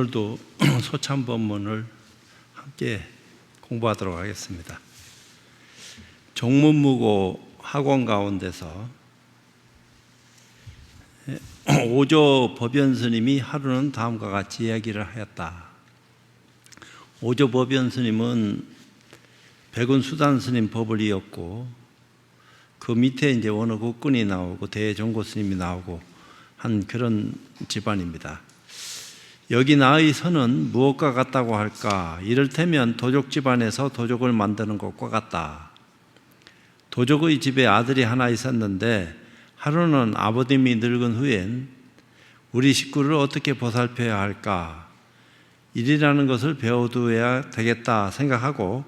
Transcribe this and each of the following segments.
오늘도 소참법문을 함께 공부하도록 하겠습니다. 종문무고 학원 가운데서 오조 법연스님이 하루는 다음과 같이 이야기를 하였다. 오조 법연스님은 백운수단스님 법을 이었고, 그 밑에 이제 원어국군이 나오고 대종고스님이 나오고 한 그런 집안입니다. 여기 나의 선은 무엇과 같다고 할까? 이를테면 도족 집안에서 도족을 만드는 것과 같다. 도족의 집에 아들이 하나 있었는데 하루는 아버님이 늙은 후엔 우리 식구를 어떻게 보살펴야 할까? 일이라는 것을 배워두어야 되겠다 생각하고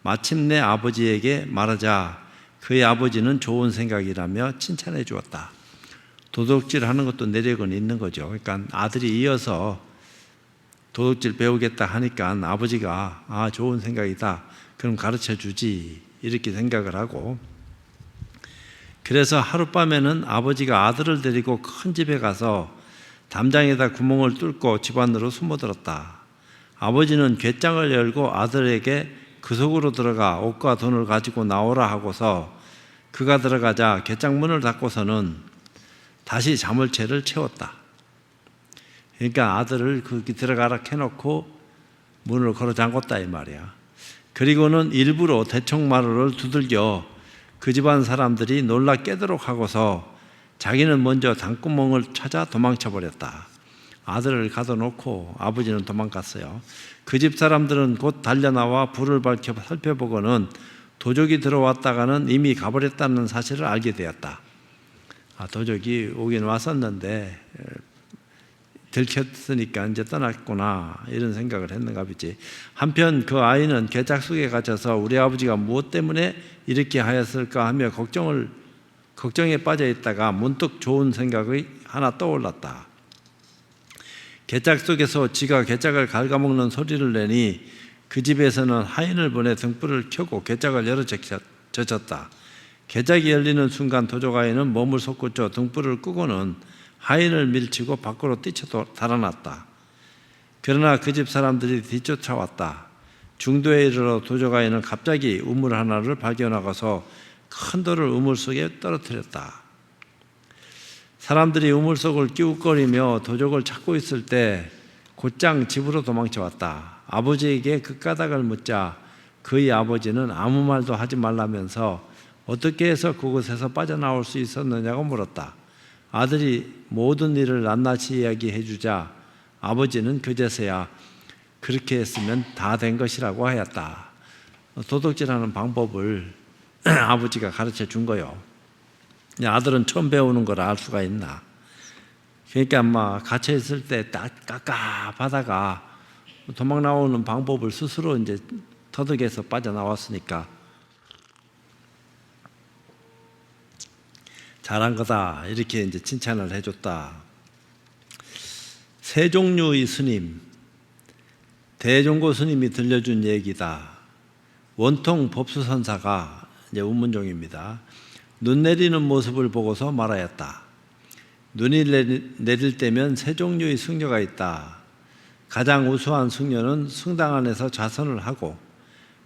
마침내 아버지에게 말하자 그의 아버지는 좋은 생각이라며 칭찬해 주었다. 도둑질 하는 것도 내력은 있는 거죠. 그러니까 아들이 이어서 도둑질 배우겠다 하니까 아버지가 좋은 생각이다, 그럼 가르쳐 주지, 이렇게 생각을 하고, 그래서 하룻밤에는 아버지가 아들을 데리고 큰 집에 가서 담장에다 구멍을 뚫고 집 안으로 숨어들었다. 아버지는 궤장을 열고 아들에게 그 속으로 들어가 옷과 돈을 가지고 나오라 하고서 그가 들어가자 궤장문을 닫고서는 다시 자물쇠를 채웠다. 그러니까 아들을 거기 들어가라 해놓고 문을 걸어 잠궜다 이 말이야. 그리고는 일부러 대청마루를 두들겨 그 집안 사람들이 놀라 깨도록 하고서 자기는 먼저 당구멍을 찾아 도망쳐버렸다. 아들을 가둬놓고 아버지는 도망갔어요. 그 집 사람들은 곧 달려나와 불을 밝혀 살펴보고는 도적이 들어왔다가는 이미 가버렸다는 사실을 알게 되었다. 도적이 오긴 왔었는데 들켰으니까 이제 떠났구나, 이런 생각을 했는가 보지. 한편 그 아이는 괴짝 속에 갇혀서 우리 아버지가 무엇 때문에 이렇게 하였을까 하며 걱정에 빠져 있다가 문득 좋은 생각이 하나 떠올랐다. 괴짝 속에서 지가 괴짝을 갉아먹는 소리를 내니 그 집에서는 하인을 보내 등불을 켜고 괴짝을 열어 젖혔다. 괴짝이 열리는 순간 도적아이는 몸을 솟구쳐 등불을 끄고는 하인을 밀치고 밖으로 뛰쳐 달아났다. 그러나 그 집 사람들이 뒤쫓아왔다. 중도에 이르러 도적아이는 갑자기 우물 하나를 발견하고서 큰 돌을 우물 속에 떨어뜨렸다. 사람들이 우물 속을 끼웃거리며 도적을 찾고 있을 때 곧장 집으로 도망쳐왔다. 아버지에게 그 까닭을 묻자 그의 아버지는 아무 말도 하지 말라면서 어떻게 해서 그곳에서 빠져나올 수 있었느냐고 물었다. 아들이 모든 일을 낱낱이 이야기해 주자 아버지는 그제서야 그렇게 했으면 다 된 것이라고 하였다. 도둑질하는 방법을 아버지가 가르쳐 준 거요. 아들은 처음 배우는 걸 알 수가 있나. 그러니까 갇혀 있을 때 깝깝하다가 도망 나오는 방법을 스스로 이제 터득해서 빠져나왔으니까 잘한 거다, 이렇게 이제 칭찬을 해줬다. 세 종류의 스님, 대종고 스님이 들려준 얘기다. 원통 법수선사가 이제 운문종입니다. 눈 내리는 모습을 보고서 말하였다. 눈이 내릴 때면 세 종류의 승려가 있다. 가장 우수한 승려는 승당 안에서 좌선을 하고,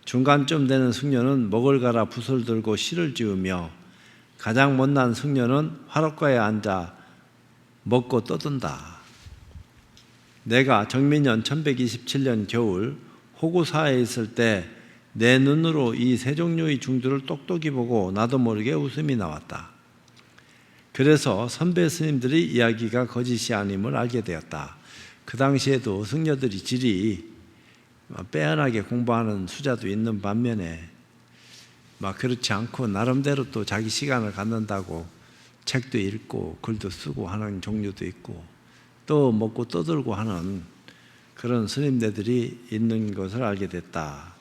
중간쯤 되는 승려는 목을 갈아 붓을 들고 시를 지으며, 가장 못난 승려는 화롯가에 앉아 먹고 떠든다. 내가 정민년 1127년 겨울 호구사에 있을 때 내 눈으로 이 세 종류의 중들을 똑똑히 보고 나도 모르게 웃음이 나왔다. 그래서 선배 스님들의 이야기가 거짓이 아님을 알게 되었다. 그 당시에도 승려들이 질이 빼어나게 공부하는 수자도 있는 반면에 그렇지 않고 나름대로 또 자기 시간을 갖는다고 책도 읽고 글도 쓰고 하는 종류도 있고, 또 먹고 떠들고 하는 그런 스님네들이 있는 것을 알게 됐다.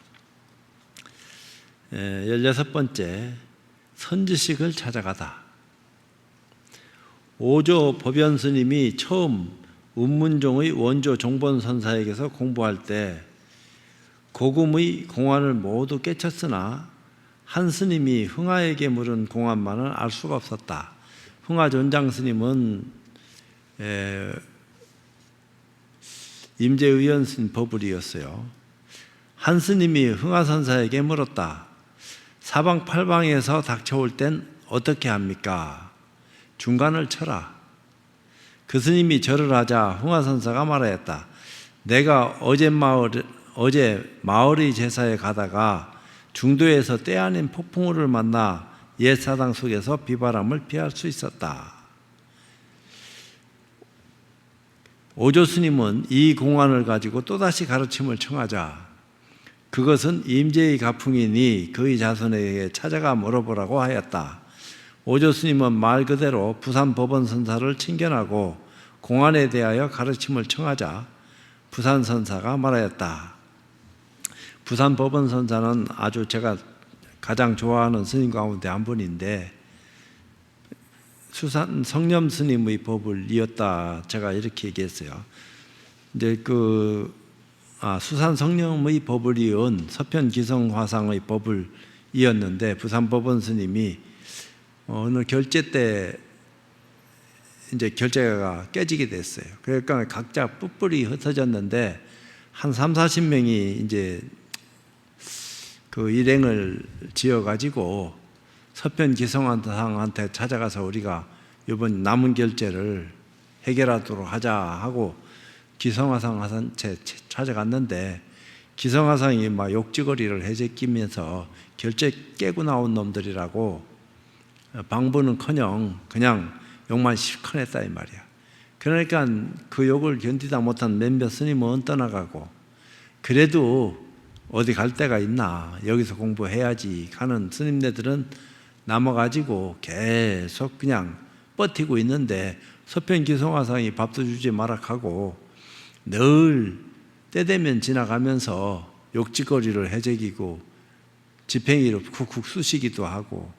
16번째, 선지식을 찾아가다. 오조 법연스님이 처음 운문종의 원조 종본선사에게서 공부할 때 고금의 공안을 모두 깨쳤으나 한 스님이 흥하에게 물은 공안만은 알 수가 없었다. 흥하 전장 스님은 임재의원 스님 버블이었어요. 한 스님이 흥화선사에게 물었다. 사방팔방에서 닥쳐올 땐 어떻게 합니까? 중간을 쳐라. 그 스님이 절을 하자 흥화선사가 말하였다. 내가 어제 마을의 제사에 가다가 중도에서 때 아닌 폭풍우를 만나 옛 사당 속에서 비바람을 피할 수 있었다. 오조 스님은 이 공안을 가지고 또다시 가르침을 청하자 그것은 임재의 가풍이니 그의 자손에게 찾아가 물어보라고 하였다. 오조 스님은 말 그대로 부산 법원 선사를 친견하고 공안에 대하여 가르침을 청하자 부산 선사가 말하였다. 부산 법원 선사는 아주 제가 가장 좋아하는 스님 가운데 한 분인데 수산 성념 스님의 법을 이었다. 제가 이렇게 얘기했어요. 이제 수산 성념의 법을 이은 서편 기성 화상의 법을 이었는데 부산 법원 스님이 어느 결제 때 이제 결제가 깨지게 됐어요. 그러니까 각자 뿔뿔이 흩어졌는데 한 30-40명이 이제 그 일행을 지어가지고 서편 기성화상한테 찾아가서 우리가 이번 남은 결제를 해결하도록 하자 하고 기성화상한테 찾아갔는데 기성화상이 막 욕지거리를 해제끼면서 결제 깨고 나온 놈들이라고 방부는커녕 그냥 욕만 실컷 했다 이 말이야. 그러니까 그 욕을 견디다 못한 몇몇 스님은 떠나가고 그래도 어디 갈 데가 있나 여기서 공부해야지 하는 스님네들은 남아가지고 계속 그냥 버티고 있는데 서편 기성화상이 밥도 주지 마라 하고 늘 때 되면 지나가면서 욕지거리를 해제기고 지팽이로 쿡쿡 쑤시기도 하고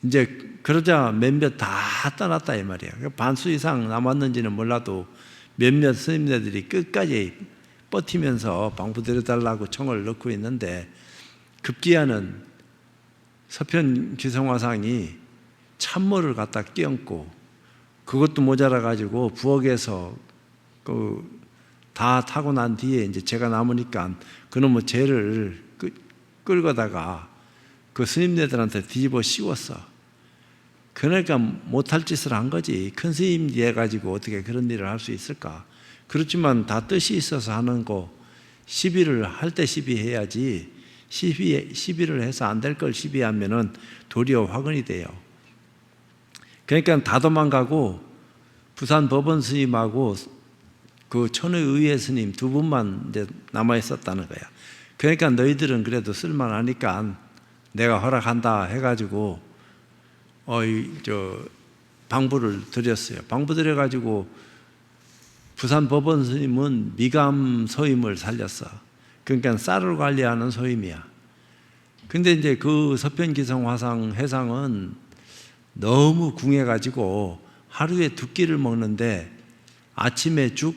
이제 그러자 몇몇 다 떠났다 이 말이야. 반수 이상 남았는지는 몰라도 몇몇 스님네들이 끝까지 버티면서 방부 들여달라고 청을 넣고 있는데 급기야는 서편 기성화상이 참모를 갖다 끼얹고 그것도 모자라 가지고 부엌에서 다 타고 난 뒤에 이제 제가 남으니까 그놈의 죄를 끌고다가 그 스님네들한테 뒤집어 씌웠어. 그러니까 못할 짓을 한 거지. 큰 스님이 해가지고 어떻게 그런 일을 할 수 있을까? 그렇지만 다 뜻이 있어서 하는 거 시비를 할 때 시비해야지 시비를 해서 안 될 걸 시비하면은 도리어 화근이 돼요. 그러니까 다 도망가고 부산 법원 스님하고 그 천의의회 스님 두 분만 이제 남아 있었다는 거야. 그러니까 너희들은 그래도 쓸만하니까 내가 허락한다 해가지고 방부를 드렸어요. 방부 드려가지고 부산 법원 스님은 미감 소임을 살렸어. 그러니까 쌀을 관리하는 소임이야. 근데 이제 그 서편기성 화상 회상은 너무 궁해가지고 하루에 2끼를 먹는데 아침에 죽,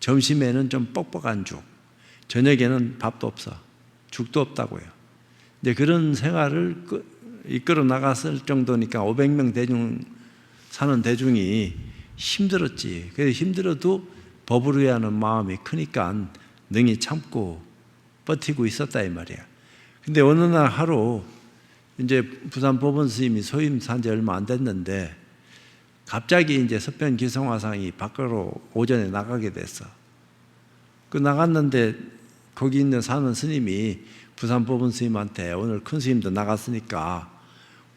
점심에는 좀 뻑뻑한 죽, 저녁에는 밥도 없어. 죽도 없다고요. 이제 그런 생활을 이끌어 나갔을 정도니까 500명 대중 사는 대중이 힘들었지. 그래서 힘들어도 법을 위하는 마음이 크니까 능히 참고 버티고 있었다 이 말이야. 근데 어느 날 하루 이제 부산 법원 스님이 소임 산 지 얼마 안 됐는데 갑자기 이제 서편 기성화상이 밖으로 오전에 나가게 됐어. 그 나갔는데 거기 있는 사는 스님이 부산 법원 스님한테 오늘 큰 스님도 나갔으니까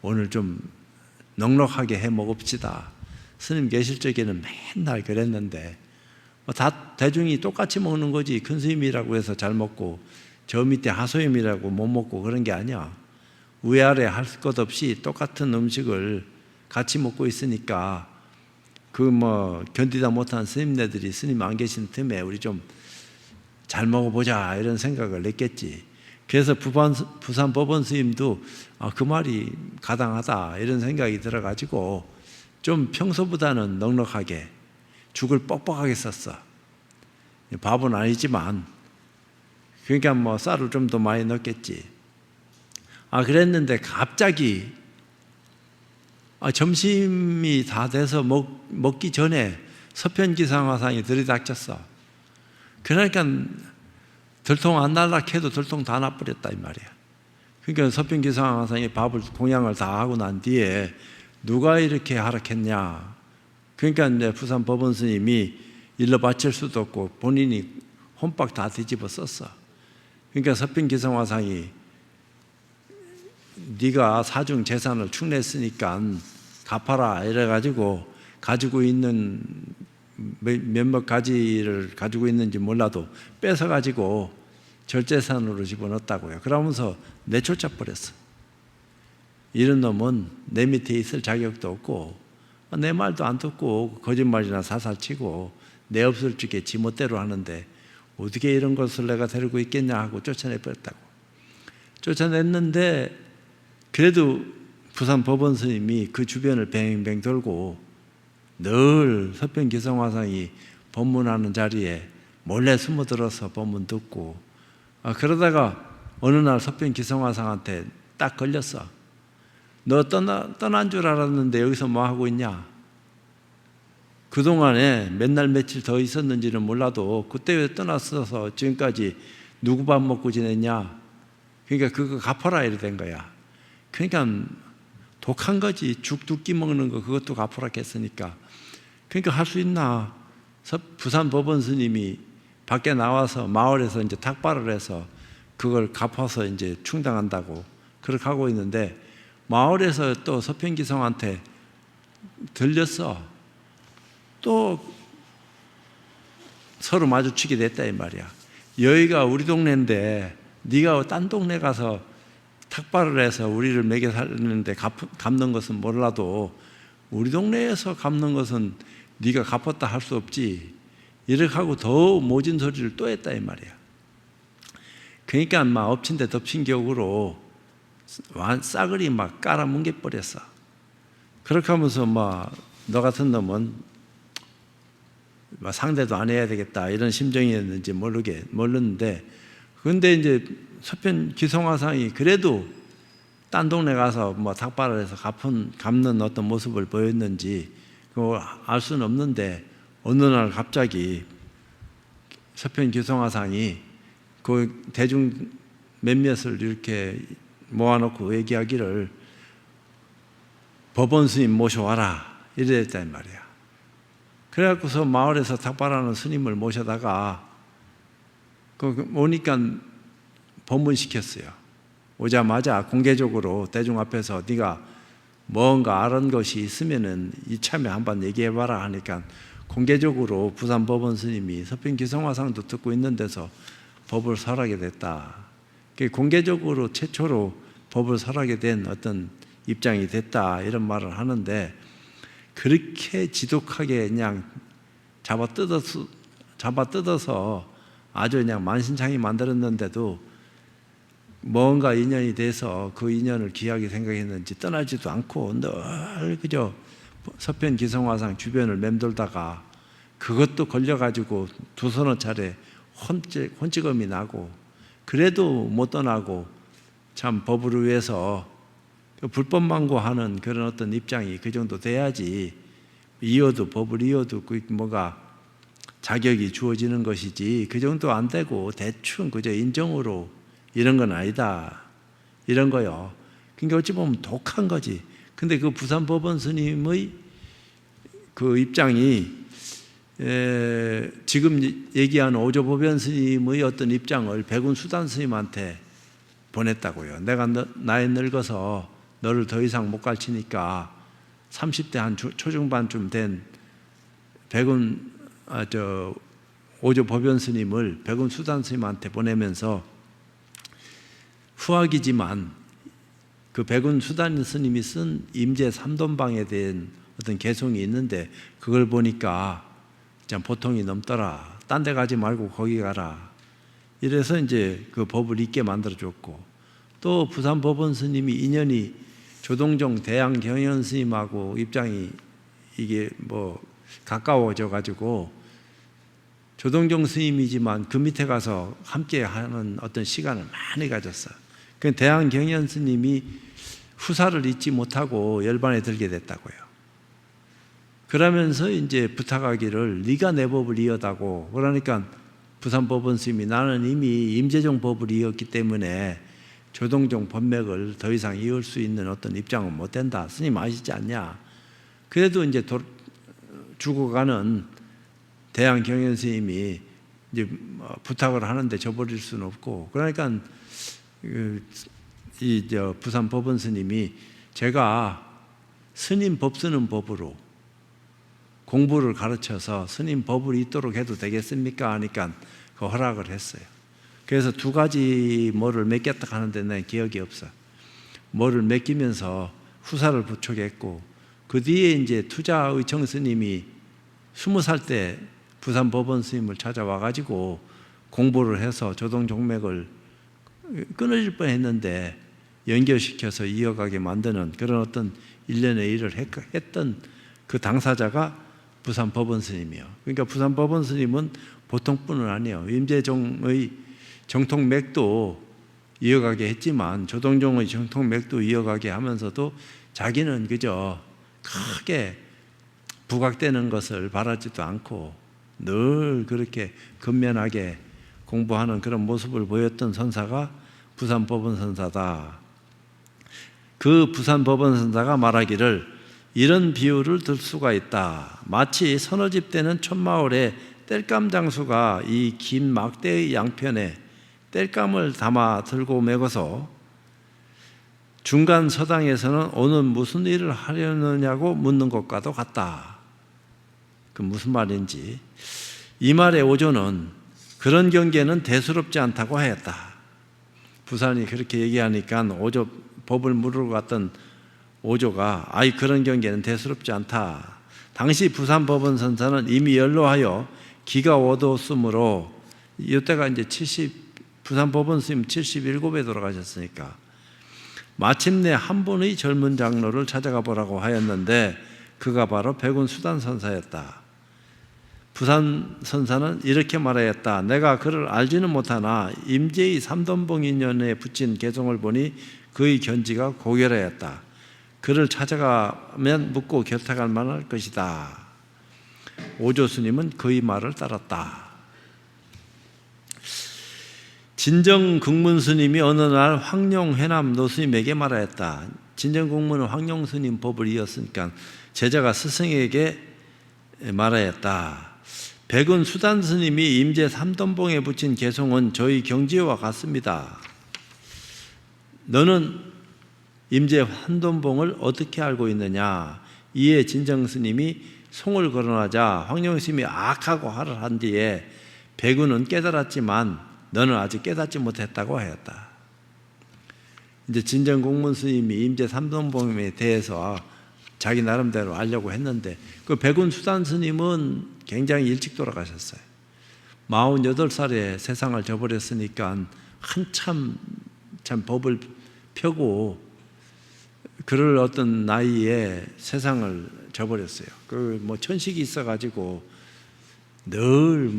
오늘 좀 넉넉하게 해 먹읍시다. 스님 계실 적에는 맨날 그랬는데 다 대중이 똑같이 먹는 거지. 큰 스님이라고 해서 잘 먹고 저 밑에 하소임이라고 못 먹고 그런 게 아니야. 위아래 할 것 없이 똑같은 음식을 같이 먹고 있으니까 견디다 못한 스님네들이 스님 안 계신 틈에 우리 좀 잘 먹어보자 이런 생각을 냈겠지. 그래서 부산 법원 스님도 그 말이 가당하다 이런 생각이 들어가지고 좀 평소보다는 넉넉하게 죽을 뻑뻑하게 썼어. 밥은 아니지만 그러니까 쌀을 좀 더 많이 넣겠지. 그랬는데 갑자기 점심이 다 돼서 먹기 전에 서편기성화상이 들이닥쳤어. 그러니까 들통 안 날라 해도 들통 다 나버렸다 이 말이야. 그러니까 서편기성왕상이 밥을 공양을 다 하고 난 뒤에 누가 이렇게 하락했냐. 그러니까 이제 부산 법원 스님이 일러 바칠 수도 없고 본인이 혼박 다 뒤집어 썼어. 그러니까 서편기성왕상이 네가 사중 재산을 축내했으니까 갚아라 이래가지고 가지고 있는 몇몇 가지를 가지고 있는지 몰라도 뺏어가지고 절재산으로 집어넣었다고요. 그러면서 내쫓아 버렸어. 이런 놈은 내 밑에 있을 자격도 없고 내 말도 안 듣고 거짓말이나 사살치고 내 없을 적에 지멋대로 하는데 어떻게 이런 것을 내가 데리고 있겠냐 하고 쫓아내버렸다고. 쫓아냈는데 그래도 부산 법원 스님이 그 주변을 뱅뱅 돌고 늘 서편기성화상이 법문하는 자리에 몰래 숨어들어서 법문 듣고 그러다가 어느 날 서편기성화상한테 딱 걸렸어. 너 떠난 줄 알았는데 여기서 뭐 하고 있냐? 그동안에 몇 날 며칠 더 있었는지는 몰라도 그때 왜 떠났어서 지금까지 누구 밥 먹고 지냈냐? 그러니까 그거 갚아라 이래 된 거야. 그러니까 독한 거지. 죽 두 끼 먹는 거 그것도 갚으라 했으니까. 그러니까 할 수 있나? 부산 법원 스님이 밖에 나와서 마을에서 이제 탁발을 해서 그걸 갚아서 이제 충당한다고 그렇게 하고 있는데 마을에서 또 서편기성한테 들렸어. 또 서로 마주치게 됐다 이 말이야. 여기가 우리 동네인데 네가 딴 동네 가서 탁발을 해서 우리를 먹여 살리는데 갚는 것은 몰라도 우리 동네에서 갚는 것은 네가 갚았다 할 수 없지. 이렇게 하고 더 모진 소리를 또 했다 이 말이야. 그러니까 막 엎친 데 덮친 격으로 싸그리 막 깔아뭉개 버렸어. 그렇게 하면서 막 너 같은 놈은 상대도 안 해야 되겠다 이런 심정이었는지 모르는데 근데 이제 서편기성화상이 그래도 딴 동네 가서 뭐 탁발을 해서 갚는 어떤 모습을 보였는지 그거 알 수는 없는데 어느 날 갑자기 서편기성화상이 그 대중 몇몇을 이렇게 모아놓고 얘기하기를 법원 스님 모셔와라 이랬단 말이야. 그래갖고서 마을에서 탁발하는 스님을 모셔다가 오니까 법문시켰어요. 오자마자 공개적으로 대중 앞에서 네가 뭔가 아는 것이 있으면은 이참에 한번 얘기해봐라 하니까 공개적으로 부산 법원 스님이 서편기성화상도 듣고 있는 데서 법을 설하게 됐다. 공개적으로 최초로 법을 설하게 된 어떤 입장이 됐다 이런 말을 하는데 그렇게 지독하게 그냥 잡아 뜯어서 아주 그냥 만신창이 만들었는데도 뭔가 인연이 돼서 그 인연을 귀하게 생각했는지 떠나지도 않고 늘 그저 서편기성화상 주변을 맴돌다가 그것도 걸려가지고 두서너 차례 혼찌검이 나고 그래도 못 떠나고 참 법을 위해서 불법망고하는 그런 어떤 입장이 그 정도 돼야지 법을 이어도 뭐가 자격이 주어지는 것이지 그 정도 안 되고 대충 그저 인정으로 이런 건 아니다 이런 거요. 그러니까 어찌 보면 독한 거지. 근데 그 부산 법원 스님의 그 입장이 지금 얘기한 오조법연 스님의 어떤 입장을 백운 수단 스님한테 보냈다고요. 내가 나이 늙어서 너를 더 이상 못 가르치니까 30대 한 초중반쯤 된 오조법연 스님을 백운 수단 스님한테 보내면서 후학이지만 그 백운 수단 스님이 쓴 임제 삼돈방에 대한 어떤 개송이 있는데 그걸 보니까 참 보통이 넘더라. 딴 데 가지 말고 거기 가라. 이래서 이제 그 법을 있게 만들어줬고 또 부산 법원 스님이 인연이 조동종 대양 경연 스님하고 입장이 이게 뭐 가까워져 가지고 조동종 스님이지만 그 밑에 가서 함께 하는 어떤 시간을 많이 가졌어. 그 대양 경연 스님이 후사를 잊지 못하고 열반에 들게 됐다고요. 그러면서 이제 부탁하기를 네가 내 법을 이어다고 그러니까 부산법원 스님이 나는 이미 임재종 법을이었기 때문에 조동종 법맥을 더 이상 이을 수 있는 어떤 입장은 못 된다. 스님 아시지 않냐? 그래도 이제 죽어가는 대양 경현 스님이 이제 부탁을 하는데 저버릴 수는 없고, 그러니까 부산 법원 스님이 제가 스님 법 쓰는 법으로 공부를 가르쳐서 스님 법을 있도록 해도 되겠습니까? 하니까 그 허락을 했어요. 그래서 두 가지 뭐를 맡겼다 하는데 내 기억이 없어. 뭐를 맡기면서 후사를 부촉했고, 그 뒤에 이제 투자의청 스님이 20살 때 부산 법원 스님을 찾아와가지고 공부를 해서 조동종맥을 끊어질 뻔했는데 연결시켜서 이어가게 만드는 그런 어떤 일련의 일을 했던 그 당사자가 부산 법원 스님이에요. 그러니까 부산 법원 스님은 보통 분은 아니에요. 임재종의 정통맥도 이어가게 했지만 조동종의 정통맥도 이어가게 하면서도 자기는 그저 크게 부각되는 것을 바라지도 않고 늘 그렇게 근면하게 공부하는 그런 모습을 보였던 선사가 부산 법원 선사다. 그 부산 법원 선사가 말하기를 이런 비유를 들 수가 있다. 마치 서너 집 되는 촌마을에 땔감 장수가 이 긴 막대의 양편에 땔감을 담아 들고 메고서 중간 서당에서는 오늘 무슨 일을 하려느냐고 묻는 것과도 같다. 그 무슨 말인지. 이 말의 오조는 그런 경계는 대수롭지 않다고 하였다. 부산이 그렇게 얘기하니까 오조 법을 물으러 갔던 오조가 아이 그런 경계는 대수롭지 않다. 당시 부산 법원 선사는 이미 연로하여 기가 어두웠으므로 이때가 이제 부산 법원 스님 77에 돌아가셨으니까 마침내 한 분의 젊은 장로를 찾아가 보라고 하였는데 그가 바로 백운 수단 선사였다. 부산 선사는 이렇게 말하였다. 내가 그를 알지는 못하나 임재의 삼돈봉인연에 붙인 개송을 보니 그의 견지가 고결하였다. 그를 찾아가면 묻고 결탁할 만할 것이다. 오조 스님은 그의 말을 따랐다. 진정국문 스님이 어느 날 황룡회남 노스님에게 말하였다. 진정국문은 황룡 스님 법을 이었으니까 제자가 스승에게 말하였다. 백은 수단 스님이 임재 삼돈봉에 붙인 개송은 저희 경지와 같습니다. 너는 임재 삼돈봉을 어떻게 알고 있느냐? 이에 진정 스님이 송을 거론하자 황룡 스님이 악하고 화를 한 뒤에 백은은 깨달았지만 너는 아직 깨닫지 못했다고 하였다. 이제 진정 공문 스님이 임재 삼돈봉에 대해서 자기 나름대로 알려고 했는데 그 백운 수단 스님은 굉장히 일찍 돌아가셨어요. 48살에 세상을 져버렸으니까 한참 법을 펴고 그럴 어떤 나이에 세상을 져버렸어요. 그 뭐 천식이 있어가지고 늘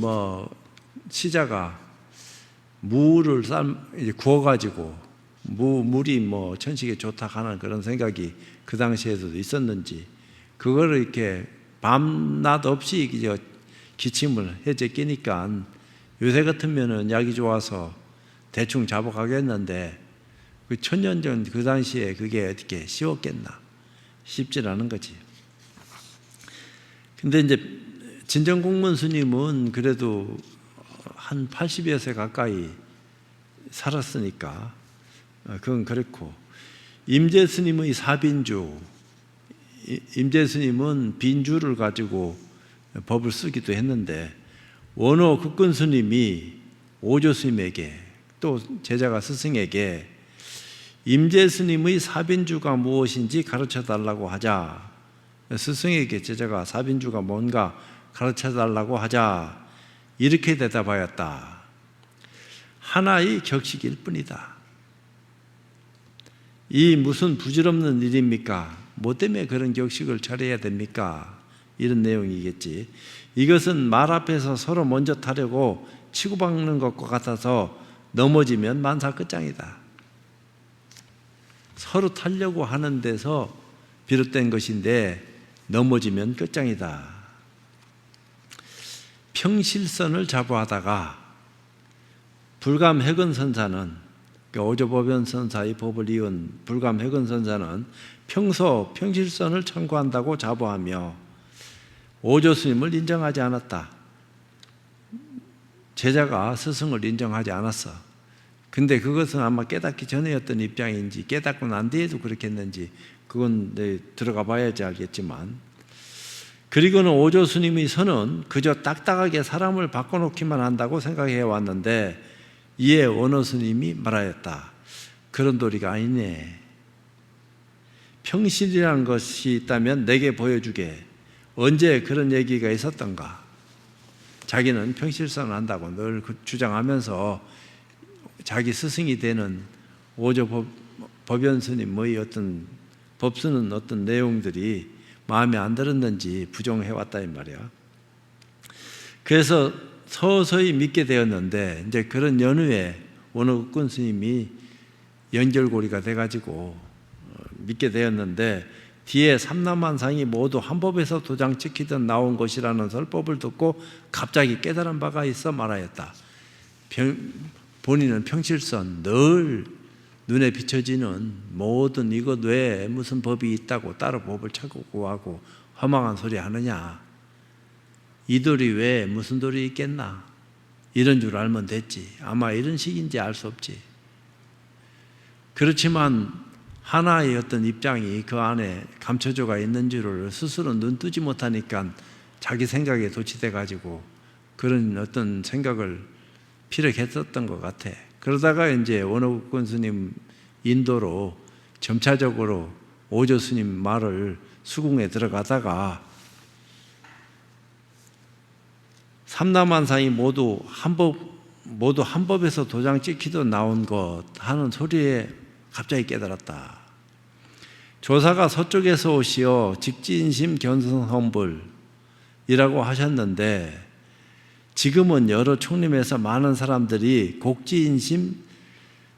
시자가 무를 구워가지고 물이 천식에 좋다 하는 그런 생각이 그 당시에도 있었는지 그거를 이렇게 밤낮 없이 기침을 해제 끼니까 요새 같으면은 약이 좋아서 대충 잡아가겠는데 그 천년 전 그 당시에 그게 어떻게 쉬웠겠나 쉽질 않은 거지. 근데 이제 진정국문 스님은 그래도 한 80여 세 가까이 살았으니까 그건 그렇고 임재 스님의 사빈주 임재 스님은 빈주를 가지고 법을 쓰기도 했는데 원호 국근 스님이 오조 스님에게 또 제자가 스승에게 임재 스님의 사빈주가 무엇인지 가르쳐 달라고 하자 스승에게 제자가 사빈주가 뭔가 가르쳐 달라고 하자 이렇게 대답하였다. 하나의 격식일 뿐이다. 이 무슨 부질없는 일입니까? 뭐 때문에 그런 격식을 차려야 됩니까? 이런 내용이겠지. 이것은 말 앞에서 서로 먼저 타려고 치고박는 것과 같아서 넘어지면 만사 끝장이다. 서로 타려고 하는 데서 비롯된 것인데 넘어지면 끝장이다. 평실선을 자부하다가 불감해근 선사는, 오조법연 선사의 법을 이은 불감해근 선사는 평소 평실선을 청구한다고 자부하며 오조 스님을 인정하지 않았다. 제자가 스승을 인정하지 않았어. 근데 그것은 아마 깨닫기 전에였던 입장인지 깨닫고 난 뒤에도 그렇겠는지 그건 들어가 봐야지 알겠지만, 그리고는 오조 스님의 선은 그저 딱딱하게 사람을 바꿔놓기만 한다고 생각해 왔는데 이에 원어 스님이 말하였다. 그런 도리가 아니네. 평실이라는 것이 있다면 내게 보여주게. 언제 그런 얘기가 있었던가? 자기는 평실선을 한다고 늘 주장하면서 자기 스승이 되는 오조 법연 스님의 어떤 법 쓰는 어떤 내용들이 마음에 안 들었는지 부정해 왔다 이 말이야. 그래서 서서히 믿게 되었는데 이제 그런 연후에 원어국군 스님이 연결고리가 돼가지고 믿게 되었는데 뒤에 삼남한상이 모두 한 법에서 도장 찍히듯 나온 것이라는 설법을 듣고 갑자기 깨달은 바가 있어 말하였다. 본인은 평실선 늘 눈에 비춰지는 모든 이것 외에 무슨 법이 있다고 따로 법을 찾고 구하고 허망한 소리 하느냐. 이 돌이 왜 무슨 돌이 있겠나. 이런 줄 알면 됐지. 아마 이런 식인지 알 수 없지. 그렇지만 하나의 어떤 입장이 그 안에 감춰져가 있는 줄을 스스로 눈 뜨지 못하니까 자기 생각에 도취돼 가지고 그런 어떤 생각을 피력했었던 것 같아. 그러다가 이제 원어국군 스님 인도로 점차적으로 오조 스님 말을 수긍에 들어가다가 삼남한상이 모두 한 법에서 도장 찍히듯 나온 것 하는 소리에 갑자기 깨달았다. 조사가 서쪽에서 오시어 직지인심 견성선불이라고 하셨는데 지금은 여러 총림에서 많은 사람들이 곡지인심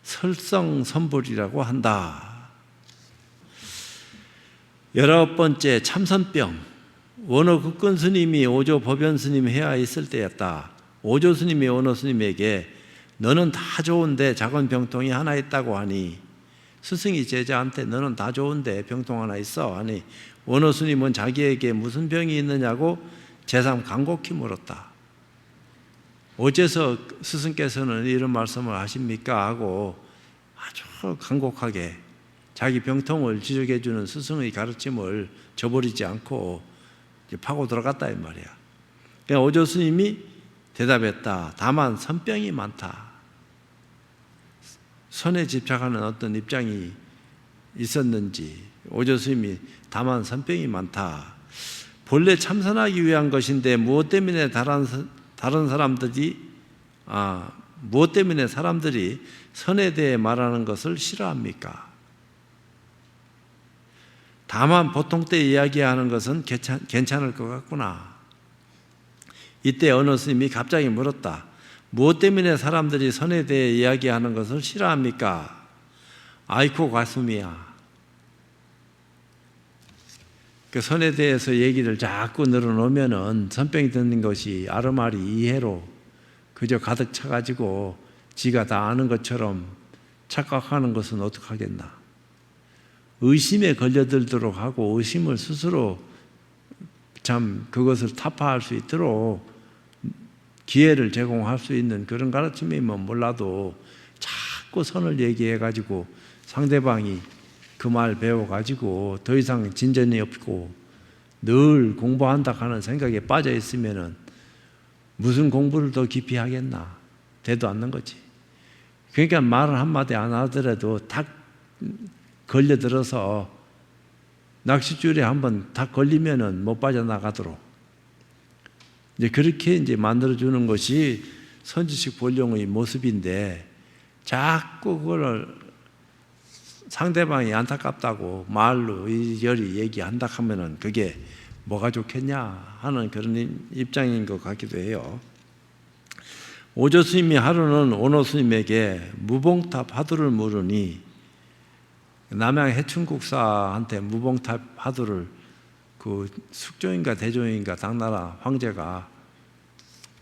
설성선불이라고 한다. 19번째 참선병. 원어국군 스님이 오조 법연 스님 해야 있을 때였다. 오조 스님이 원어 스님에게 너는 다 좋은데 작은 병통이 하나 있다고 하니, 스승이 제자한테 너는 다 좋은데 병통 하나 있어 하니 원어 스님은 자기에게 무슨 병이 있느냐고 제삼 간곡히 물었다. 어째서 스승께서는 이런 말씀을 하십니까? 하고 아주 간곡하게 자기 병통을 지적해 주는 스승의 가르침을 저버리지 않고 파고 들어갔다 이 말이야. 그러니까 오조 스님이 대답했다. 다만 선병이 많다. 선에 집착하는 어떤 입장이 있었는지 오조 스님이 다만 선병이 많다. 본래 참선하기 위한 것인데 무엇 때문에 무엇 때문에 사람들이 선에 대해 말하는 것을 싫어합니까? 다만 보통 때 이야기하는 것은 괜찮을 것 같구나. 이때 어느 스님이 갑자기 물었다. 무엇 때문에 사람들이 선에 대해 이야기하는 것을 싫어합니까? 아이쿠 가슴이야. 그 선에 대해서 얘기를 자꾸 늘어놓으면은 선병이 드는 것이 아르마리 이해로 그저 가득 차가지고 지가 다 아는 것처럼 착각하는 것은 어떡하겠나. 의심에 걸려들도록 하고 의심을 스스로 참 그것을 타파할 수 있도록 기회를 제공할 수 있는 그런 가르침이면 몰라도 자꾸 선을 얘기해가지고 상대방이 그 말 배워가지고 더 이상 진전이 없고 늘 공부한다 하는 생각에 빠져 있으면은 무슨 공부를 더 깊이 하겠나. 되도 않는 거지. 그러니까 말을 한마디 안 하더라도 딱 걸려들어서 낚싯줄에 한번 딱 걸리면은 못 빠져나가도록 이제 그렇게 이제 만들어주는 것이 선지식 본령의 모습인데 자꾸 그걸 상대방이 안타깝다고 말로 이리저리 얘기한다 하면은 그게 뭐가 좋겠냐 하는 그런 입장인 것 같기도 해요. 오조 스님이 하루는 원어 스님에게 무봉탑 화두를 물으니 남양 해충국사한테 무봉탑 화두를 그 숙종인가 대종인가 당나라 황제가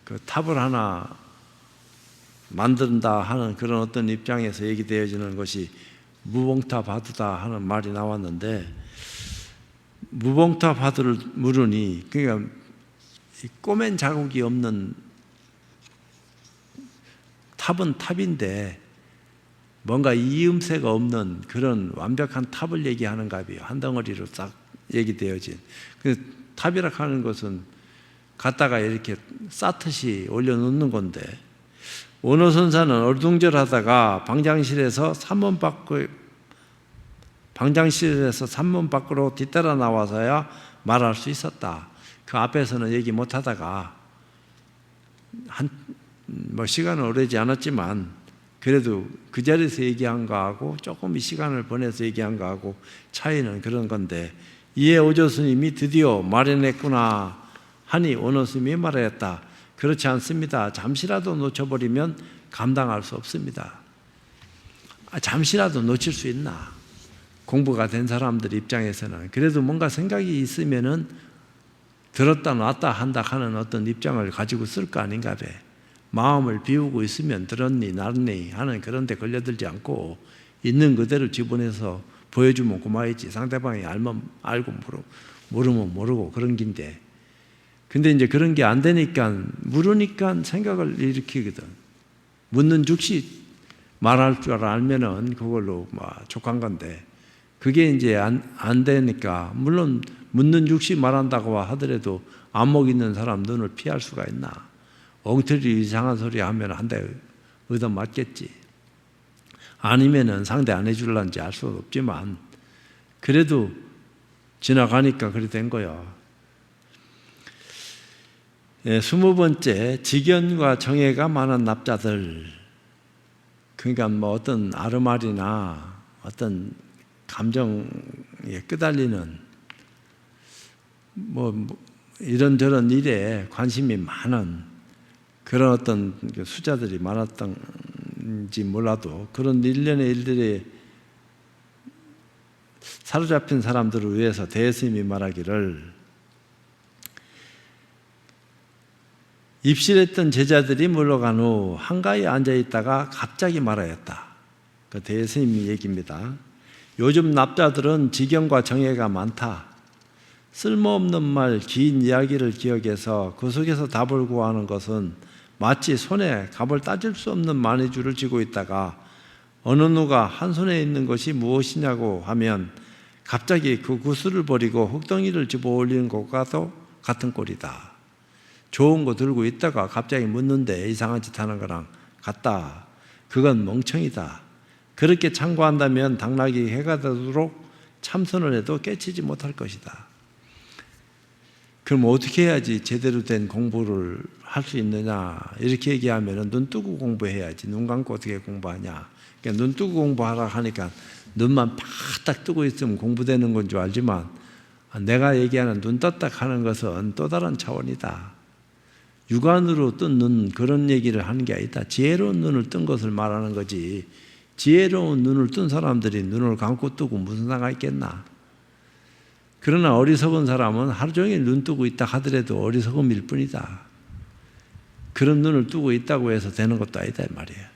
그 탑을 하나 만든다 하는 그런 어떤 입장에서 얘기되어지는 것이 무봉타바두다 하는 말이 나왔는데, 무봉타바두를 물으니 그러니까 꼬맨 자국이 없는 탑은 탑인데 뭔가 이음새가 없는 그런 완벽한 탑을 얘기하는가 봐요. 한 덩어리로 딱 얘기되어진. 그 탑이라 하는 것은 갖다가 이렇게 쌓듯이 올려놓는 건데, 원어선사는 얼둥절하다가 방장실에서 산문 밖으로 뒤따라 나와서야 말할 수 있었다. 그 앞에서는 얘기 못하다가 시간은 오래지 않았지만 그래도 그 자리에서 얘기한 거하고 조금 시간을 보내서 얘기한 거하고 차이는 그런 건데, 이에 오조 스님이 드디어 말해냈구나 하니 원어 스님이 말하였다. 그렇지 않습니다. 잠시라도 놓쳐버리면 감당할 수 없습니다. 잠시라도 놓칠 수 있나? 공부가 된 사람들 입장에서는 그래도 뭔가 생각이 있으면은 들었다 놨다 한다 하는 어떤 입장을 가지고 쓸 거 아닌가 봐. 마음을 비우고 있으면 들었니 놨니 하는 그런 데 걸려들지 않고 있는 그대로 집어내서 보여주면 고마이지. 상대방이 알면 알고 모르면 모르고 그런 긴데, 근데 이제 그런 게 안 되니까 물으니까 생각을 일으키거든. 묻는 즉시 말할 줄 알면은 그걸로 족한 건데, 그게 이제 안 되니까, 물론 묻는 즉시 말한다고 하더라도 안목 있는 사람 눈을 피할 수가 있나? 엉터리 이상한 소리 하면 한 대 얻어 맞겠지. 아니면은 상대 안 해줄란지 알 수 없지만 그래도 지나가니까 그래 된 거야. 20번째, 직연과 정해가 많은 납자들. 그러니까 어떤 아르말이나 어떤 감정에 끄달리는 이런저런 일에 관심이 많은 그런 어떤 수자들이 많았던지 몰라도 그런 일련의 일들에 사로잡힌 사람들을 위해서 대스님이 말하기를, 입실했던 제자들이 물러간 후 한가히 앉아있다가 갑자기 말하였다. 그 대스님 얘기입니다. 요즘 납자들은 직연과 정해가 많다. 쓸모없는 말, 긴 이야기를 기억해서 그 속에서 답을 구하는 것은 마치 손에 값을 따질 수 없는 마니주를 쥐고 있다가 어느 누가 한 손에 있는 것이 무엇이냐고 하면 갑자기 그 구슬을 버리고 흙덩이를 집어 올리는 것과도 같은 꼴이다. 좋은 거 들고 있다가 갑자기 묻는데 이상한 짓 하는 거랑 같다. 그건 멍청이다. 그렇게 참고한다면 당나귀 해가 되도록 참선을 해도 깨치지 못할 것이다. 그럼 어떻게 해야지 제대로 된 공부를 할 수 있느냐? 이렇게 얘기하면 눈 뜨고 공부해야지. 눈 감고 어떻게 공부하냐? 그러니까 눈 뜨고 공부하라 하니까 눈만 팍딱 뜨고 있으면 공부되는 건 줄 알지만, 내가 얘기하는 눈 떴다 하는 것은 또 다른 차원이다. 육안으로 뜬 눈, 그런 얘기를 하는 게 아니다. 지혜로운 눈을 뜬 것을 말하는 거지. 지혜로운 눈을 뜬 사람들이 눈을 감고 뜨고 무슨 상관 있겠나? 그러나 어리석은 사람은 하루 종일 눈 뜨고 있다 하더라도 어리석음일 뿐이다. 그런 눈을 뜨고 있다고 해서 되는 것도 아니다 이 말이에요.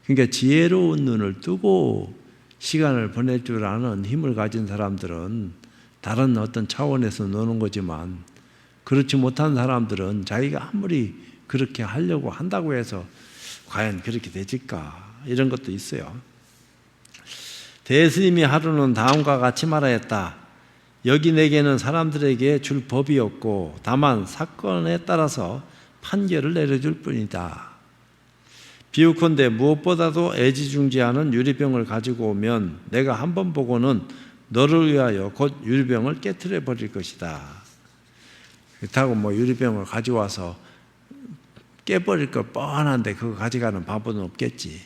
그러니까 지혜로운 눈을 뜨고 시간을 보낼 줄 아는 힘을 가진 사람들은 다른 어떤 차원에서 노는 거지만, 그렇지 못한 사람들은 자기가 아무리 그렇게 하려고 한다고 해서 과연 그렇게 되질까? 이런 것도 있어요. 대스님이 하루는 다음과 같이 말하였다. 여기 내게는 사람들에게 줄 법이 없고 다만 사건에 따라서 판결을 내려줄 뿐이다. 비유컨대 무엇보다도 애지중지하는 유리병을 가지고 오면 내가 한 번 보고는 너를 위하여 곧 유리병을 깨트려 버릴 것이다. 그렇다고 유리병을 가져와서 깨버릴 거 뻔한데 그거 가져가는 바보는 없겠지.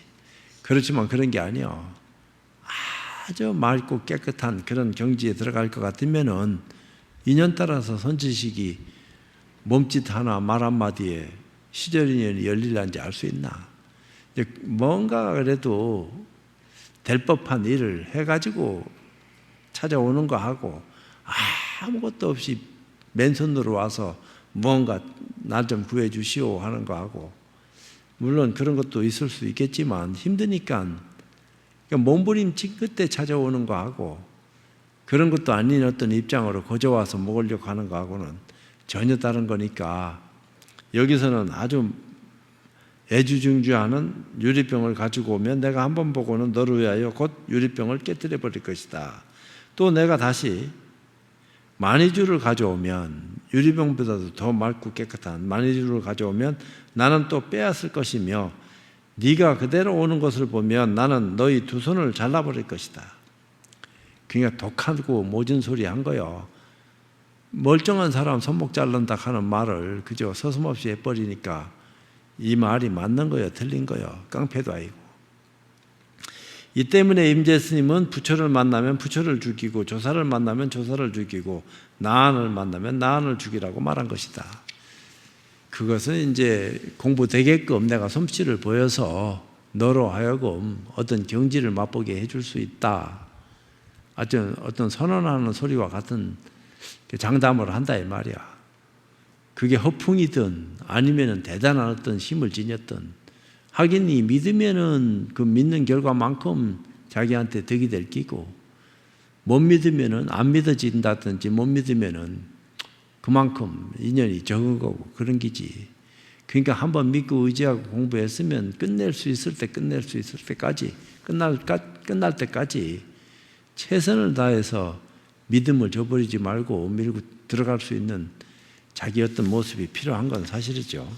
그렇지만 그런 게 아니야. 아주 맑고 깨끗한 그런 경지에 들어갈 것 같으면은 인연 따라서 선지식이 몸짓 하나 말 한마디에 시절인연이 열릴는지 알 수 있나? 뭔가 그래도 될 법한 일을 해가지고 찾아오는 거 하고 아무것도 없이 맨손으로 와서 뭔가 나 좀 구해 주시오 하는 거 하고 물론 그런 것도 있을 수 있겠지만 힘드니까 몸부림친 끝에 찾아오는 거하고 그런 것도 아닌 어떤 입장으로 거저와서 먹으려고 하는 거하고는 전혀 다른 거니까 여기서는 아주 애주중주하는 유리병을 가지고 오면 내가 한번 보고는 너를 위하여 곧 유리병을 깨뜨려 버릴 것이다. 또 내가 다시 마니주를 가져오면 유리병보다도 더 맑고 깨끗한 마니주를 가져오면 나는 또 빼앗을 것이며 네가 그대로 오는 것을 보면 나는 너희 두 손을 잘라버릴 것이다. 그러니까 독하고 모진 소리 한 거요. 멀쩡한 사람 손목 자른다 하는 말을 그저 서슴없이 해버리니까 이 말이 맞는 거예요, 틀린 거예요. 깡패도 아니고. 이 때문에 임재스님은 부처를 만나면 부처를 죽이고 조사를 만나면 조사를 죽이고 나한을 만나면 나한을 죽이라고 말한 것이다. 그것은 이제 공부되게끔 내가 솜씨를 보여서 너로 하여금 어떤 경지를 맛보게 해줄 수 있다. 어떤 선언하는 소리와 같은 장담을 한다 이 말이야. 그게 허풍이든 아니면은 대단한 어떤 힘을 지녔든 하긴 이 믿으면은 그 믿는 결과만큼 자기한테 덕이 될 끼고 못 믿으면은 안 믿어진다든지 못 믿으면은 그만큼 인연이 적은 거고 그런 기지. 그러니까 한번 믿고 의지하고 공부했으면 끝낼 수 있을 때 끝낼 수 있을 때까지 끝날 때까지 최선을 다해서 믿음을 저버리지 말고 밀고 들어갈 수 있는 자기 어떤 모습이 필요한 건 사실이죠.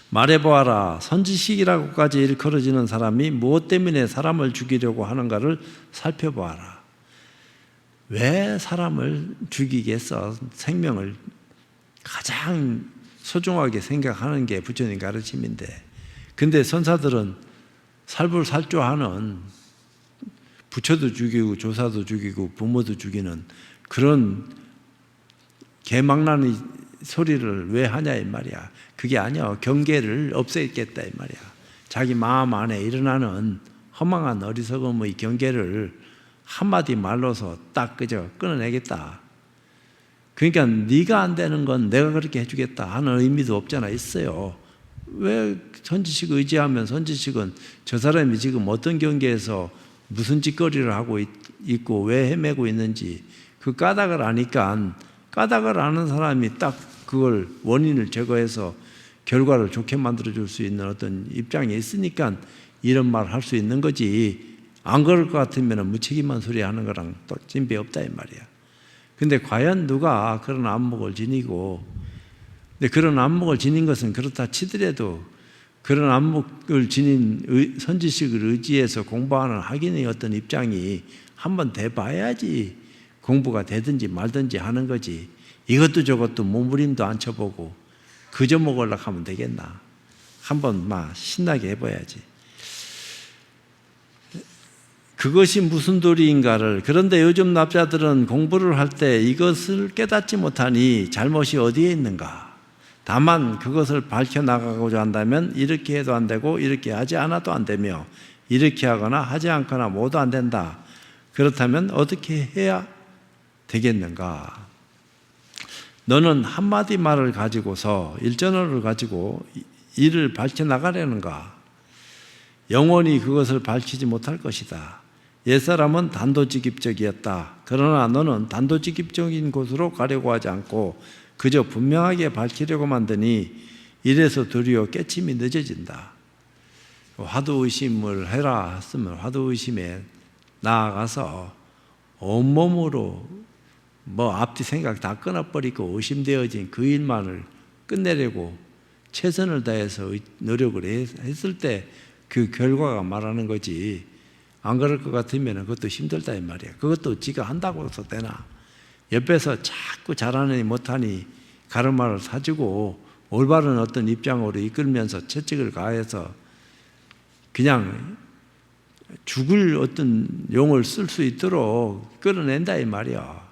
말해보아라. 선지식이라고까지 일컬어지는 사람이 무엇 때문에 사람을 죽이려고 하는가를 살펴보아라. 왜 사람을 죽이겠어? 생명을 가장 소중하게 생각하는 게 부처님 가르침인데 근데 선사들은 살불살조하는 부처도 죽이고 조사도 죽이고 부모도 죽이는 그런 개망나는 소리를 왜 하냐 이 말이야. 그게 아니야. 경계를 없애겠다 이 말이야. 자기 마음 안에 일어나는 허망한 어리석음의 경계를 한마디 말로서 딱 그저 끊어내겠다. 그러니까 네가 안 되는 건 내가 그렇게 해주겠다 하는 의미도 없잖아. 있어요. 왜 선지식 의지하면 선지식은 저 사람이 지금 어떤 경계에서 무슨 짓거리를 하고 있고 왜 헤매고 있는지 그 까닭을 아니까 까닭을 아는 사람이 딱 그걸 원인을 제거해서 결과를 좋게 만들어줄 수 있는 어떤 입장에 있으니까 이런 말을 할 수 있는 거지. 안 그럴 것 같으면 무책임한 소리 하는 거랑 또 진배 없다 이 말이야. 근데 과연 누가 그런 안목을 지니고 근데 그런 안목을 지닌 것은 그렇다 치더라도 그런 안목을 지닌 선지식을 의지해서 공부하는 학인의 어떤 입장이 한번 돼봐야지 공부가 되든지 말든지 하는 거지. 이것도 저것도 몸부림도 안 쳐보고 그저 먹으려고 하면 되겠나. 한번 막 신나게 해봐야지. 그것이 무슨 도리인가를 그런데 요즘 납자들은 공부를 할 때 이것을 깨닫지 못하니 잘못이 어디에 있는가. 다만 그것을 밝혀나가고자 한다면 이렇게 해도 안 되고 이렇게 하지 않아도 안 되며 이렇게 하거나 하지 않거나 모두 안 된다. 그렇다면 어떻게 해야 되겠는가? 너는 한마디 말을 가지고서 일전어를 가지고 이를 밝혀나가려는가? 영원히 그것을 밝히지 못할 것이다. 옛사람은 단도직입적이었다. 그러나 너는 단도직입적인 곳으로 가려고 하지 않고 그저 분명하게 밝히려고 만드니 이래서 도리어 깨침이 늦어진다. 화두의심을 해라 했으면 화두의심에 나아가서 온몸으로 앞뒤 생각 다 끊어버리고 의심되어진 그 일만을 끝내려고 최선을 다해서 노력을 했을 때 그 결과가 말하는 거지. 안 그럴 것 같으면 그것도 힘들다 이 말이야. 그것도 지가 한다고 해서 되나. 옆에서 자꾸 잘하느니 못하니 가르마를 사주고 올바른 어떤 입장으로 이끌면서 채찍을 가해서 그냥 죽을 어떤 용을 쓸 수 있도록 끌어낸다 이 말이야.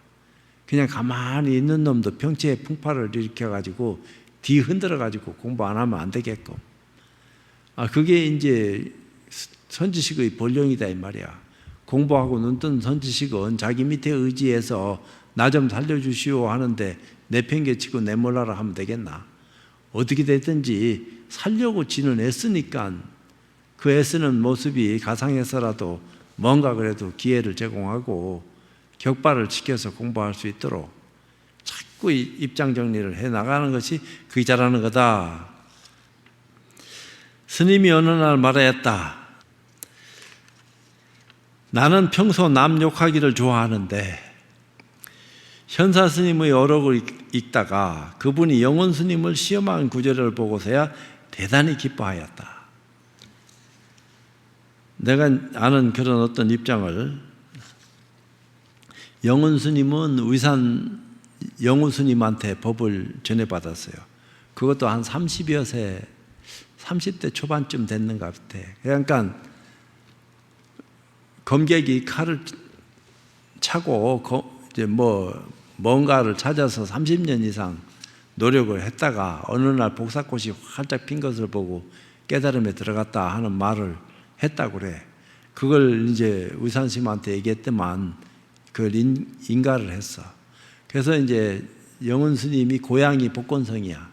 그냥 가만히 있는 놈도 평치에 풍파를 일으켜가지고 뒤 흔들어가지고 공부 안 하면 안 되게끔. 그게 이제 선지식의 본령이다 이 말이야. 공부하고 눈뜬 선지식은 자기 밑에 의지해서 나 좀 살려주시오 하는데 내팽개치고 내몰라라 하면 되겠나. 어떻게 됐든지 살려고 지는 애쓰니까 그 애쓰는 모습이 가상에서라도 뭔가 그래도 기회를 제공하고 격발을 지켜서 공부할 수 있도록 자꾸 입장 정리를 해 나가는 것이 그게 잘하는 거다. 스님이 어느 날 말하였다. 나는 평소 남 욕하기를 좋아하는데 현사 스님의 어록을 읽다가 그분이 영혼 스님을 시험한 구절을 보고서야 대단히 기뻐하였다. 내가 아는 그런 어떤 입장을, 영혼 스님은 의산 영혼 스님한테 법을 전해받았어요. 그것도 한 30여 세, 30대 초반쯤 됐는 것 같아. 그러니까 검객이 칼을 차고 이제 뭔가를 찾아서 30년 이상 노력을 했다가 어느 날 복사꽃이 활짝 핀 것을 보고 깨달음에 들어갔다 하는 말을 했다고 그래. 그걸 이제 의산스님한테 얘기했더만 그걸 인가를 했어. 그래서 이제 영혼 스님이 고향이 복건성이야.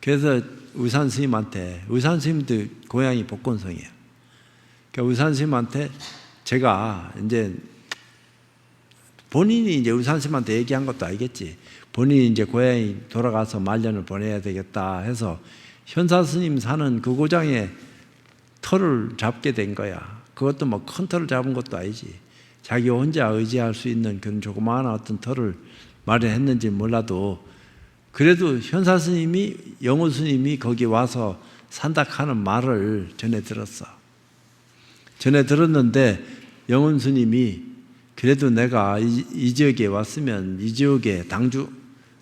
그래서 의산스님한테, 의산스님도 고향이 복건성이야. 그러니까 의산스님한테 제가 이제 본인이 이제 의산스님한테 얘기한 것도 알겠지. 본인이 이제 고향에 돌아가서 말년을 보내야 되겠다 해서 현사스님 사는 그 고장에 터를 잡게 된 거야. 그것도 뭐 큰 터를 잡은 것도 아니지. 자기 혼자 의지할 수 있는 그런 조그마한 어떤 터를 마련했는지 몰라도 그래도 현사스님이, 영혼스님이 거기 와서 산다 하는 말을 전해 들었어. 전해 들었는데 영혼스님이 그래도 내가 이 지역에 왔으면 이 지역의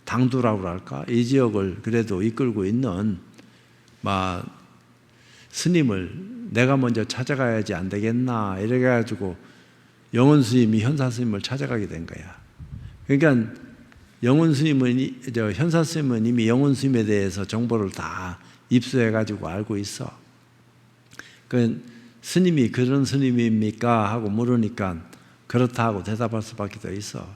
당두라고 할까? 이 지역을 그래도 이끌고 있는 스님을 내가 먼저 찾아가야지 안 되겠나 이래가지고 영혼 스님이 현사 스님을 찾아가게 된 거야. 그러니까 영혼 스님은, 현사 스님은 이미 영혼 스님에 대해서 정보를 다 입수해가지고 알고 있어. 그 스님이 그런 스님입니까? 하고 물으니까 그렇다 하고 대답할 수밖에 더 있어.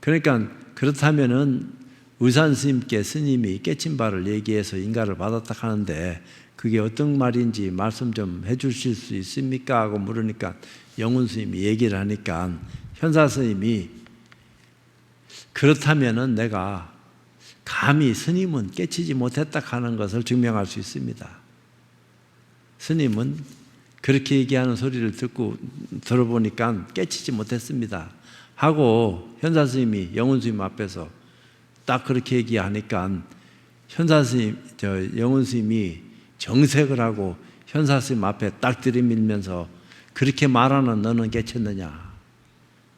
그러니까 그렇다면은 의산 스님께 스님이 깨친 바를 얘기해서 인가를 받았다 하는데 그게 어떤 말인지 말씀 좀 해 주실 수 있습니까? 하고 물으니까 영혼 스님이 얘기를 하니까 현사 스님이 그렇다면은 내가 감히 스님은 깨치지 못했다 하는 것을 증명할 수 있습니다. 스님은 그렇게 얘기하는 소리를 들어보니까 깨치지 못했습니다. 하고 현사 스님이 영혼 스님 앞에서 딱 그렇게 얘기하니까 현사 스님, 영혼 스님이 정색을 하고 현사 스님 앞에 딱 들이밀면서 그렇게 말하는 너는 깨쳤느냐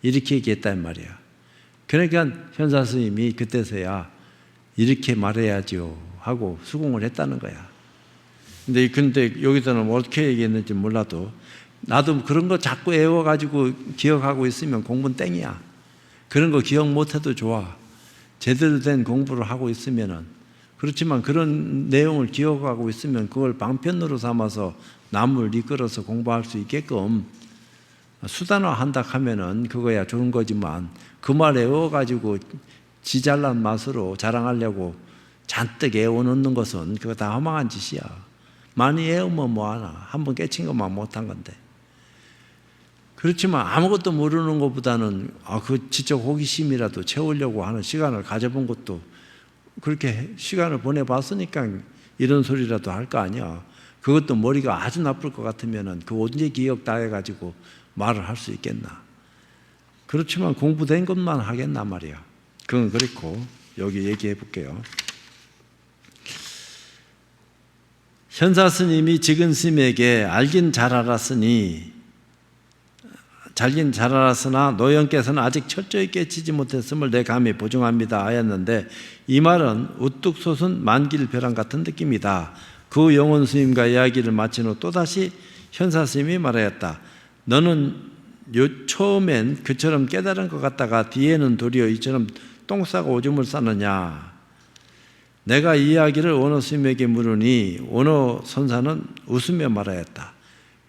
이렇게 얘기했단 말이야. 그러니까 현사 스님이 그때서야 이렇게 말해야죠 하고 수긍을 했다는 거야. 근데 여기서는 어떻게 얘기했는지 몰라도 나도 그런 거 자꾸 애워가지고 기억하고 있으면 공부는 땡이야. 그런 거 기억 못해도 좋아. 제대로 된 공부를 하고 있으면은. 그렇지만 그런 내용을 기억하고 있으면 그걸 방편으로 삼아서 남을 이끌어서 공부할 수 있게끔 수단화한다 하면은 그거야 좋은 거지만 그 말 외워가지고 지 잘난 맛으로 자랑하려고 잔뜩 애워놓는 것은 그거 다 허망한 짓이야. 많이 애우면 뭐하나. 한번 깨친 것만 못한 건데. 그렇지만 아무것도 모르는 것보다는 그 지적 호기심이라도 채우려고 하는 시간을 가져본 것도 그렇게 시간을 보내봤으니까 이런 소리라도 할 거 아니야. 그것도 머리가 아주 나쁠 것 같으면은 그 언제 기억 다 해가지고 말을 할 수 있겠나. 그렇지만 공부된 것만 하겠나 말이야. 그건 그렇고 여기 얘기해 볼게요. 현사 스님이 지근 스님에게 알긴 잘 알았으나 노영께서는 아직 철저히 깨치지 못했음을 내 감히 보증합니다 하였는데 이 말은 우뚝 솟은 만길벼랑 같은 느낌이다. 그 영혼 스님과 이야기를 마친 후 또다시 현사 스님이 말하였다. 너는 처음엔 그처럼 깨달은 것 같다가 뒤에는 도리어 이처럼 똥 싸고 오줌을 싸느냐. 내가 이 이야기를 원호 스님에게 물으니 원호 선사는 웃으며 말하였다.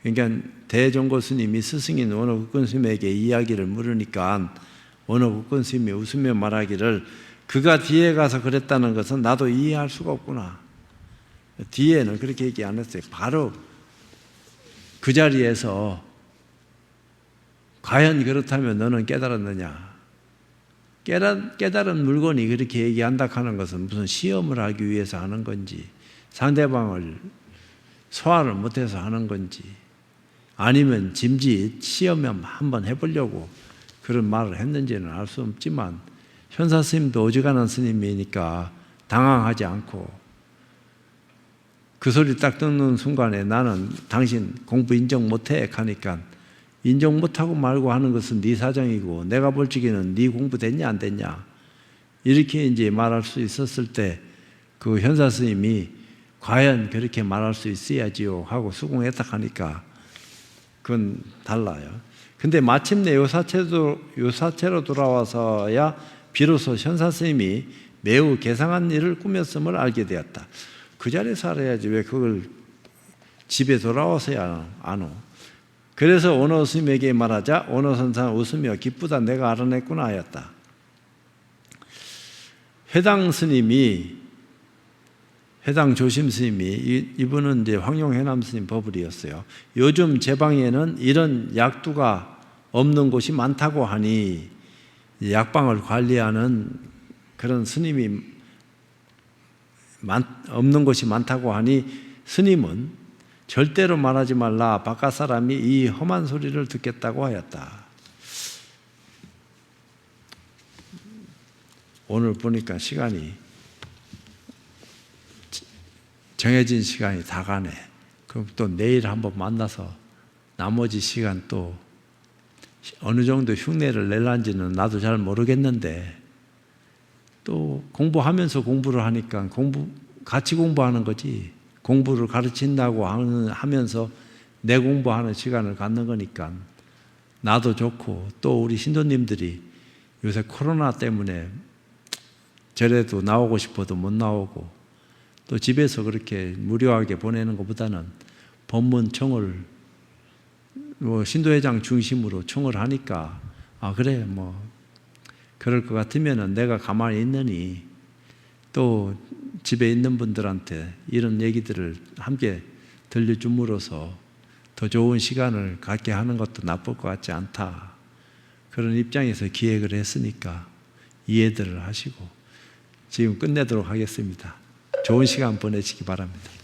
그러니까 대종고 스님이 스승인 원호 국건 스님에게 이야기를 물으니까 원호 국건 스님이 웃으며 말하기를 그가 뒤에 가서 그랬다는 것은 나도 이해할 수가 없구나. 뒤에는 그렇게 얘기 안 했어요. 바로 그 자리에서 과연 그렇다면 너는 깨달았느냐? 깨달은 물건이 그렇게 얘기한다 하는 것은 무슨 시험을 하기 위해서 하는 건지, 상대방을 소화를 못해서 하는 건지, 아니면 짐짓 시험 한번 해보려고 그런 말을 했는지는 알 수 없지만, 현사 스님도 어지간한 스님이니까 당황하지 않고 그 소리 딱 듣는 순간에 나는 당신 공부 인정 못해 하니까, 인정 못하고 말고 하는 것은 네 사정이고 내가 볼 적에는 네 공부 됐냐 안 됐냐 이렇게 이제 말할 수 있었을 때 그 현사 스님이 과연 그렇게 말할 수 있어야지요 하고 수긍했다 하니까 그건 달라요. 근데 마침내 요사체로 돌아와서야 비로소 현사 스님이 매우 괴상한 일을 꾸몄음을 알게 되었다. 그 자리에서 알아야지 왜 그걸 집에 돌아와서야 안 오. 그래서 오노 스님에게 말하자 오노 선사는 웃으며 기쁘다 내가 알아냈구나 하였다. 회당 조심 스님이, 이분은 이제 황룡해남 스님 버블이었어요. 요즘 제 방에는 이런 약두가 없는 곳이 많다고 하니, 약방을 관리하는 그런 스님이 없는 곳이 많다고 하니 스님은 절대로 말하지 말라. 바깥 사람이 이 험한 소리를 듣겠다고 하였다. 오늘 보니까 시간이 정해진 시간이 다 가네. 그럼 또 내일 한번 만나서 나머지 시간 또 어느 정도 흉내를 낼란지는 나도 잘 모르겠는데, 또 공부하면서 공부를 하니까 같이 공부하는 거지, 공부를 가르친다고 하면서 내 공부하는 시간을 갖는 거니까 나도 좋고, 또 우리 신도님들이 요새 코로나 때문에 절에도 나오고 싶어도 못 나오고, 또 집에서 그렇게 무료하게 보내는 것보다는 법문 청을 신도회장 중심으로 청을 하니까, 그래 그럴 것 같으면은 내가 가만히 있느니 또 집에 있는 분들한테 이런 얘기들을 함께 들려줌으로써 더 좋은 시간을 갖게 하는 것도 나쁠 것 같지 않다. 그런 입장에서 기획을 했으니까 이해들을 하시고 지금 끝내도록 하겠습니다. 좋은 시간 보내시기 바랍니다.